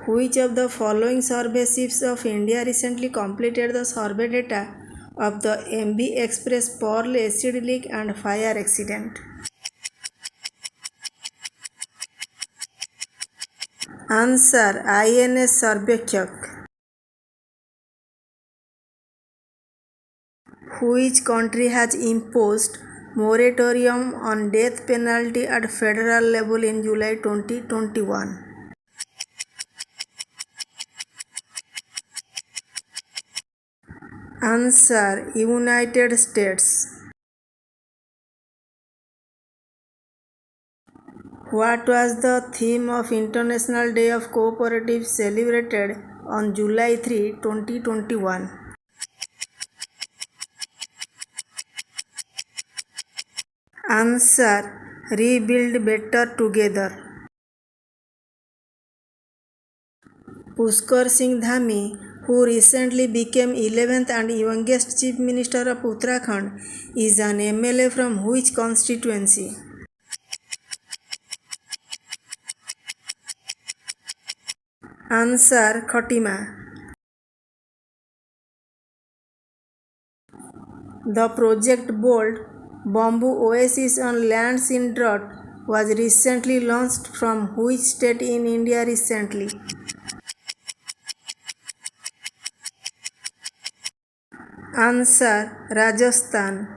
Which of the following survey ships of India recently completed the survey data of the MV Express Pearl acid leak and fire accident? Answer: INS Sarvekshak. Which country has imposed moratorium on death penalty at federal level in July 2021? Answer: United States. What was the theme of International Day of Cooperatives celebrated on July 3, 2021? Answer: Rebuild Better Together. Pushkar Singh Dhami, who recently became 11th and youngest Chief Minister of Uttarakhand, is an MLA from which constituency? Answer: Khatima. The Project Bold Bamboo Oasis on lands in drought was recently launched from which state in India recently? Answer: Rajasthan.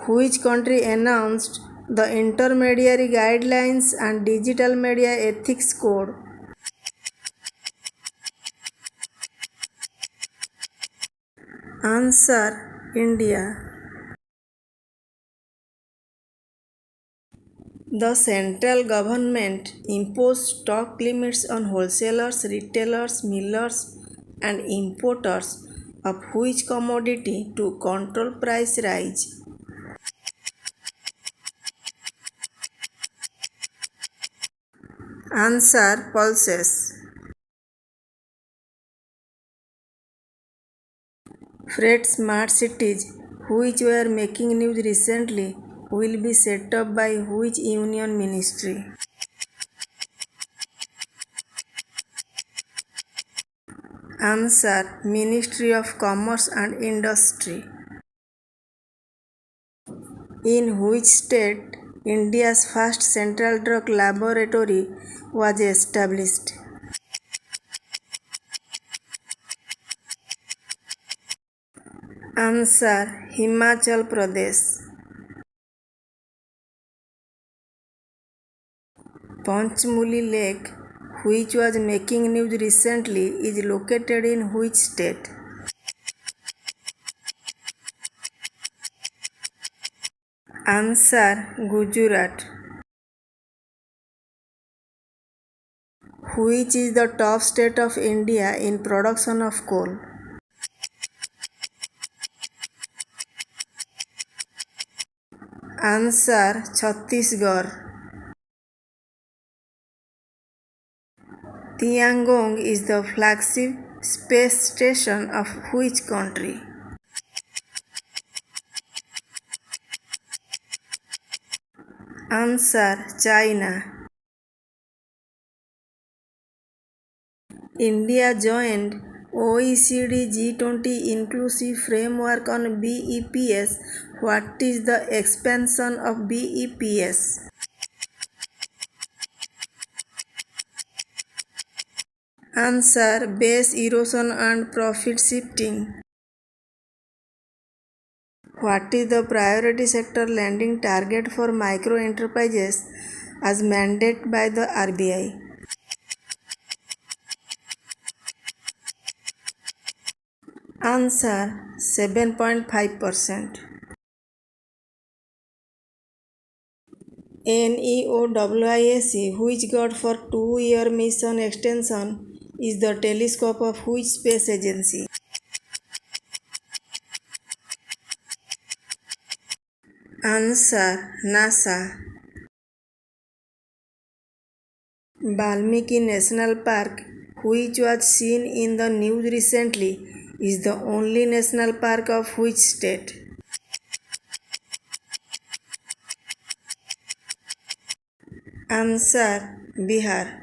Which country announced the Intermediary Guidelines and Digital Media Ethics Code? Answer: India. The central government imposed stock limits on wholesalers, retailers, millers, and importers of which commodity to control price rise? Answer: pulses. Freight smart cities, which were making news recently, will be set up by which union ministry? Answer: Ministry of Commerce and Industry. In which state India's first central drug laboratory was established? Answer: Himachal Pradesh. Panchmuli Lake, which was making news recently, is located in which state? Answer: Gujarat. Which is the top state of India in production of coal? Answer: Chhattisgarh. Tiangong is the flagship space station of which country? Answer: China. India joined OECD G20 Inclusive Framework on BEPS. What is the expansion of BEPS? Answer: base erosion and profit shifting. What is the priority sector lending target for micro enterprises as mandated by the RBI? Answer: 7.5%. NEOWISC, which got for 2-year mission extension, is the telescope of which space agency? Answer: NASA. Valmiki National Park, which was seen in the news recently, is the only national park of which state? Answer Bihar.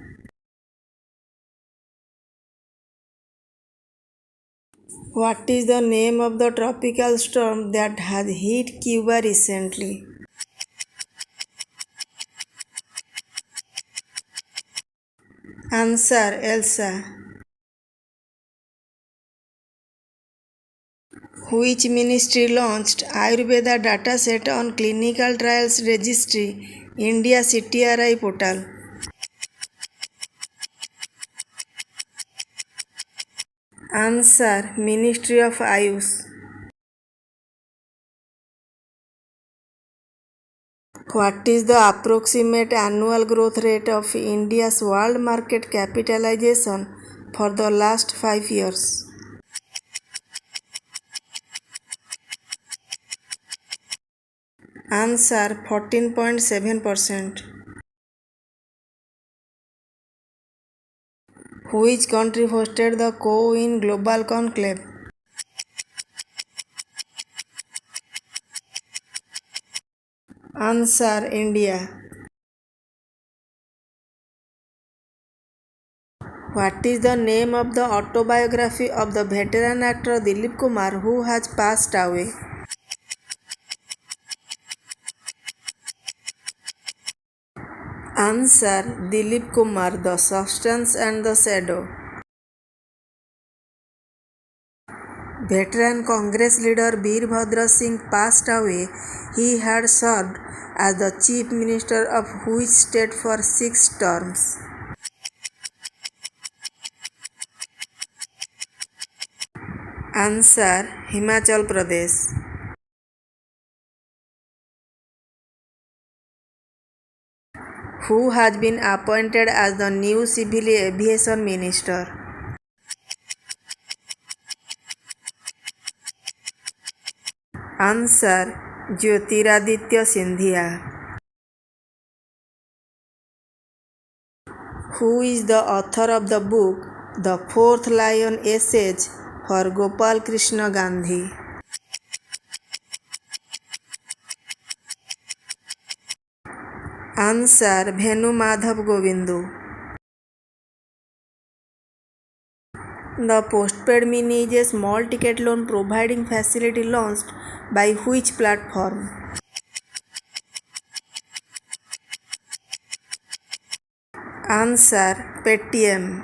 What is the name of the tropical storm that has hit Cuba recently? Answer Elsa. Which ministry launched Ayurveda dataset on clinical trials registry, India CTRI portal? Answer Ministry of Ayush. What is the approximate annual growth rate of India's world market capitalization for the last 5 years? Answer 14.7%. Which country hosted the Co-Win Global Conclave? Answer India. What is the name of the autobiography of the veteran actor Dilip Kumar who has passed away? Answer Dilip Kumar, The Substance and the Shadow. Veteran Congress leader Veerbhadra Singh passed away. He had served as the Chief Minister of which state for 6 terms? Answer Himachal Pradesh. Who has been appointed as the new Civil Aviation Minister? Answer Jyotiraditya Scindia. Who is the author of the book The Fourth Lion Essays for Gopal Krishna Gandhi? Answer Bhenu Madhav Govindu. The Postpaid Mini is a small ticket loan providing facility launched by which platform? Answer Paytm.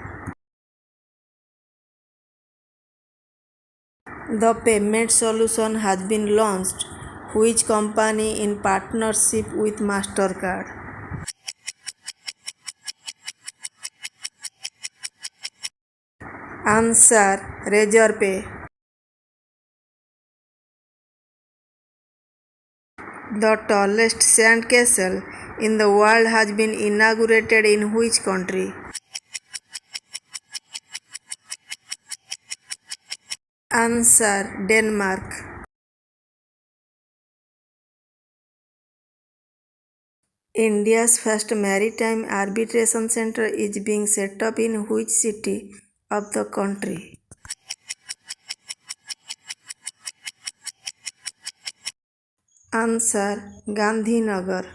The payment solution has been launched which company in partnership with MasterCard? Answer Razorpay. The tallest sand castle in the world has been inaugurated in which country? Answer Denmark. India's first maritime arbitration center is being set up in which city of the country? Answer Gandhinagar.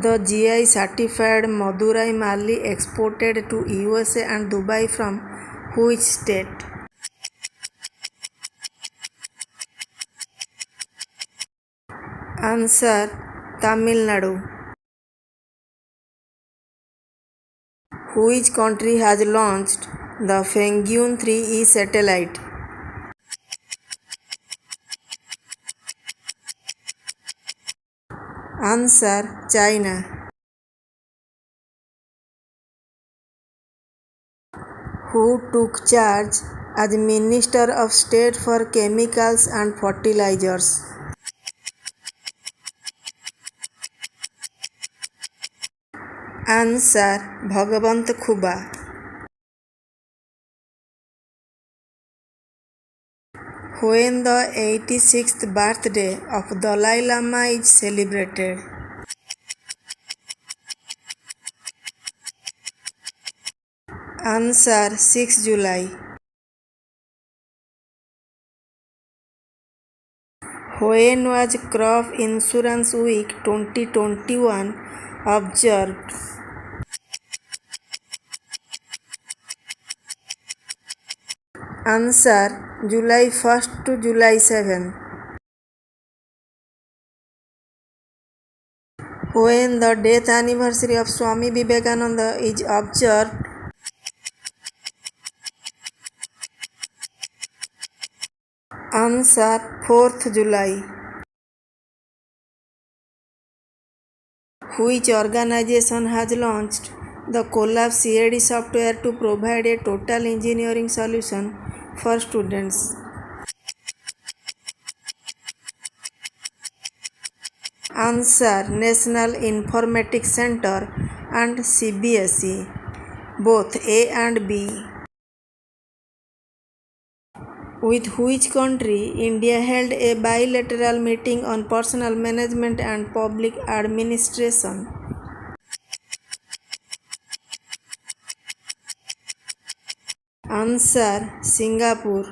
The GI certified Madurai Mali exported to USA and Dubai from which state? Answer Tamil Nadu. Which country has launched the Fengyun 3E satellite? Answer China. Who took charge as Minister of State for Chemicals and Fertilizers? Answer Bhagwant Khuba. When the 86th birthday of Dalai Lama is celebrated? Answer 6 July. When was Crop Insurance Week 2021 observed? Answer: July 1st to July 7th. When the death anniversary of Swami Vivekananda is observed? Answer: 4th July. Which organization has launched the Collab CAD software to provide a total engineering solution for students? Answer: National Informatics Center and CBSE, both A and B. With which country India held a bilateral meeting on personal management and public administration? Answer: Singapore.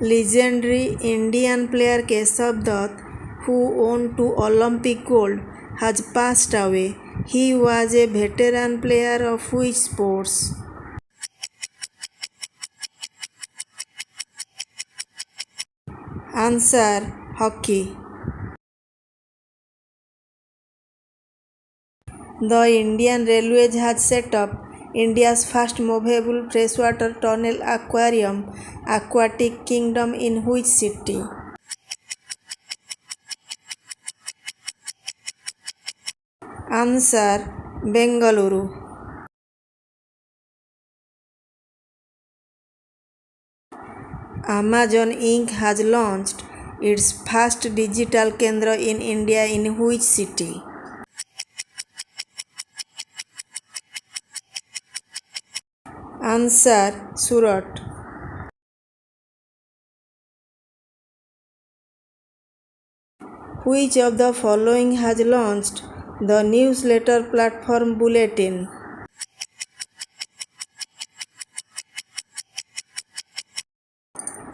Legendary Indian player Keshav Dutt, who won 2 Olympic gold, has passed away. He was a veteran player of which sports? Answer: Hockey. The Indian Railways has set up India's first movable freshwater tunnel aquarium, Aquatic Kingdom, in which city? Answer: Bengaluru. Amazon Inc. has launched its first digital Kendra in India in which city? Answer: Surat. Which of the following has launched the newsletter platform Bulletin?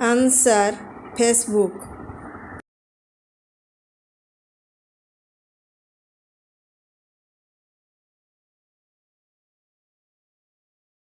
Answer: Facebook.